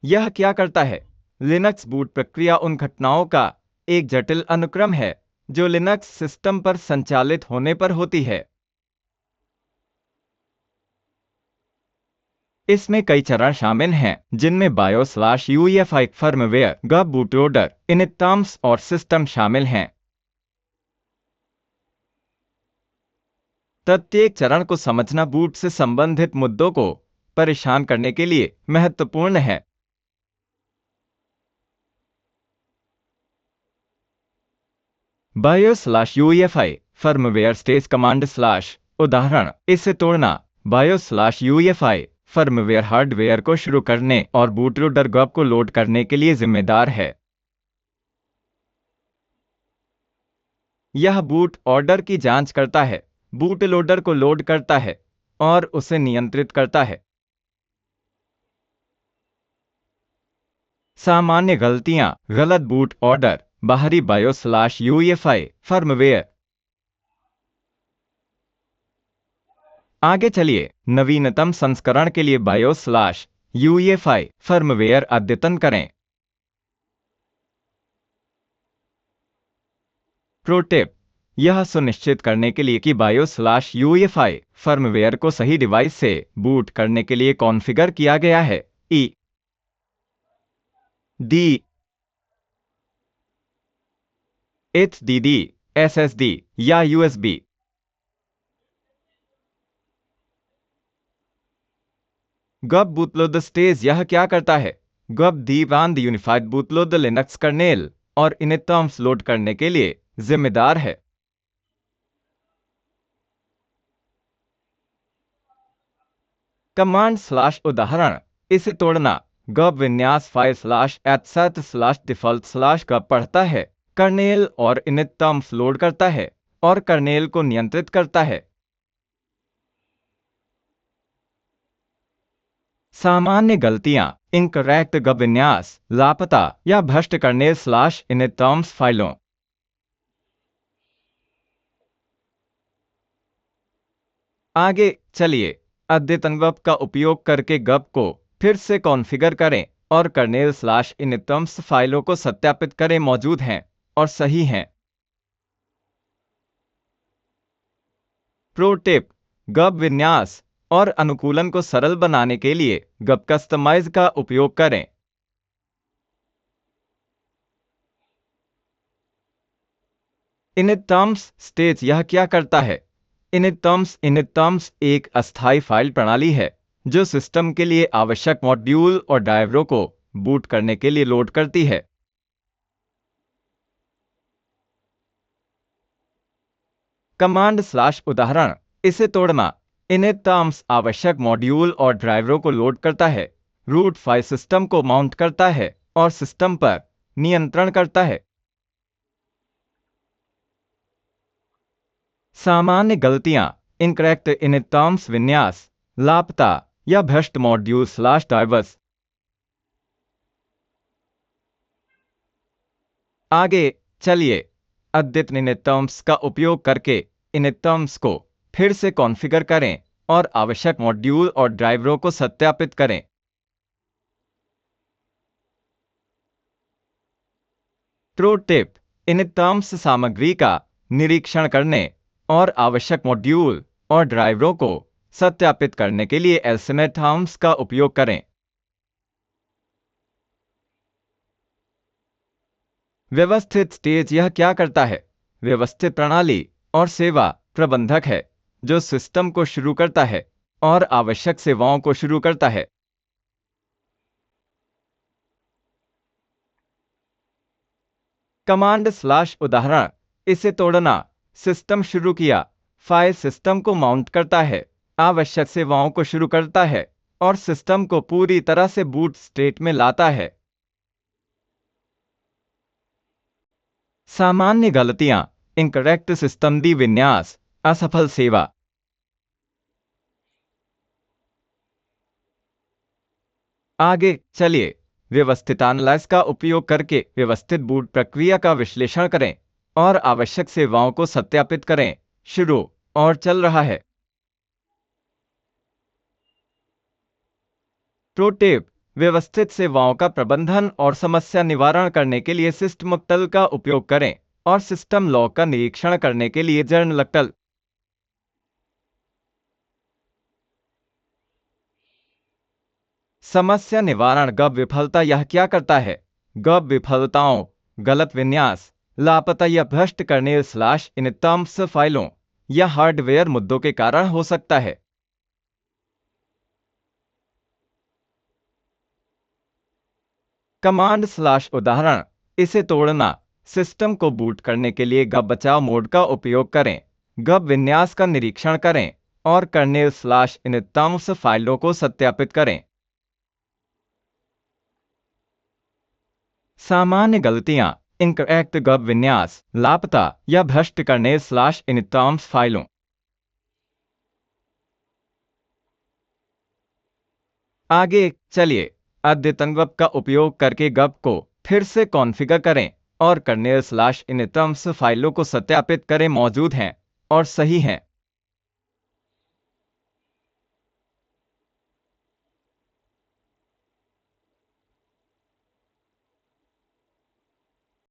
यह क्या करता है? लिनक्स बूट प्रक्रिया उन घटनाओं का एक जटिल अनुक्रम है जो लिनक्स सिस्टम पर संचालित होने पर होती है। इसमें कई चरण शामिल हैं, जिनमें BIOS/UEFI फर्मवेयर, गब बूटलोडर, इनिटर्म्स और सिस्टम शामिल हैं। प्रत्येक चरण को समझना बूट से संबंधित मुद्दों को परेशान करने के लिए महत्वपूर्ण है। BIOS/UEFI firmware stage command slash उदाहरण, इसे तोड़ना। BIOS/UEFI फर्मवेयर हार्डवेयर को शुरू करने और बूटलोडर गब को लोड करने के लिए जिम्मेदार है। यह बूट ऑर्डर की जांच करता है, बूट लोडर को लोड करता है और उसे नियंत्रित करता है। सामान्य गलतियां: गलत बूट ऑर्डर, बाहरी BIOS/UEFI फर्मवेयर। आगे चलिए नवीनतम संस्करण के लिए BIOS/UEFI फर्मवेयर अद्यतन करें। प्रो टिप: यह सुनिश्चित करने के लिए कि BIOS/UEFI फर्मवेयर को सही डिवाइस से बूट करने के लिए कॉन्फ़िगर किया गया है। ई डी HDD, SSD या USB। गब बूटलोडर स्टेज यह क्या करता है? गब दीवान यूनिफाइड बूटलोडर लिनक्स कर्नेल और इनिटर्म्स लोड करने के लिए जिम्मेदार है। कमांड स्लैश उदाहरण, इसे तोड़ना। गब विन्यास फाइल /etc/default/ गब पढ़ता है, कर्नेल और इनिटर्म्स लोड करता है और कर्नेल को नियंत्रित करता है। सामान्य गलतियां: इनकरेक्ट गब विन्यास, लापता या भ्रष्ट कर्नेल/इनिटर्म्स फाइलों। आगे चलिए अद्यतन गब का उपयोग करके गब को फिर से कॉन्फ़िगर करें और कर्नेल/इनिटर्म्स फाइलों को सत्यापित करें मौजूद हैं और सही हैं। प्रो टिप: गब विन्यास और अनुकूलन को सरल बनाने के लिए गब कस्टमाइज का उपयोग करें। इनिटर्म्स स्टेज यह क्या करता है? इनिटर्म्स एक अस्थायी फाइल प्रणाली है जो सिस्टम के लिए आवश्यक मॉड्यूल और ड्राइवरों को बूट करने के लिए लोड करती है। कमांड स्लैश उदाहरण, इसे तोड़ना। इनिटर्म्स आवश्यक मॉड्यूल और ड्राइवरों को लोड करता है, रूट फाइल सिस्टम को माउंट करता है और सिस्टम पर नियंत्रण करता है। सामान्य गलतियां: इनकरेक्ट इनिटर्म्स विन्यास, लापता या भ्रष्ट मॉड्यूल/ड्राइवर्स। आगे चलिए अद्यतन इनिटर्म्स का उपयोग करके इनिटर्म्स को फिर से कॉन्फ़िगर करें और आवश्यक मॉड्यूल और ड्राइवरों को सत्यापित करें। प्रो टिप: इनिटर्म्स सामग्री का निरीक्षण करने और आवश्यक मॉड्यूल और ड्राइवरों को सत्यापित करने के लिए LCMETARMS का उपयोग करें। व्यवस्थित स्टेज यह क्या करता है? व्यवस्थित प्रणाली और सेवा प्रबंधक है जो सिस्टम को शुरू करता है और आवश्यक सेवाओं को शुरू करता है। कमांड स्लैश उदाहरण, इसे तोड़ना। सिस्टम शुरू किया, फाइल सिस्टम को माउंट करता है, आवश्यक सेवाओं को शुरू करता है और सिस्टम को पूरी तरह से बूट स्टेट में लाता है। सामान्य गलतियां: इनकरेक्ट सिस्टम दी विन्यास, असफल सेवा। आगे चलिए व्यवस्थित एनालाइज का उपयोग करके व्यवस्थित बूट प्रक्रिया का विश्लेषण करें और आवश्यक सेवाओं को सत्यापित करें। शुरू और चल रहा है। प्रो टिप: व्यवस्थित सेवाओं का प्रबंधन और समस्या निवारण करने के लिए सिस्टमकटल का उपयोग करें और सिस्टम लॉग का निरीक्षण करने के लिए जर्नलकटल। समस्या निवारण गब विफलता यह क्या करता है? गब विफलताओं, गलत विन्यास, लापता या भ्रष्ट करने स्लैश इनतम्स फाइलों या हार्डवेयर मुद्दों के कारण हो सकता है। कमांड स्लैश उदाहरण, इसे तोड़ना। सिस्टम को बूट करने के लिए गब बचाव मोड का उपयोग करें, गब विन्यास का निरीक्षण करें और कर्नेल स्लैश इनतम्स फाइलों को सत्यापित करें। सामान्य गलतियां, इनकरेक्ट गब विन्यास, लापता या भ्रष्ट करने स्लैश इनतम्स फाइलों। आगे चलिए अद्यतन गब का उपयोग करके गब को फिर से कॉन्फ़िगर करें और कर्नेल स्लैश इनतम्स फाइलों को सत्यापित करें मौजूद हैं और सही हैं।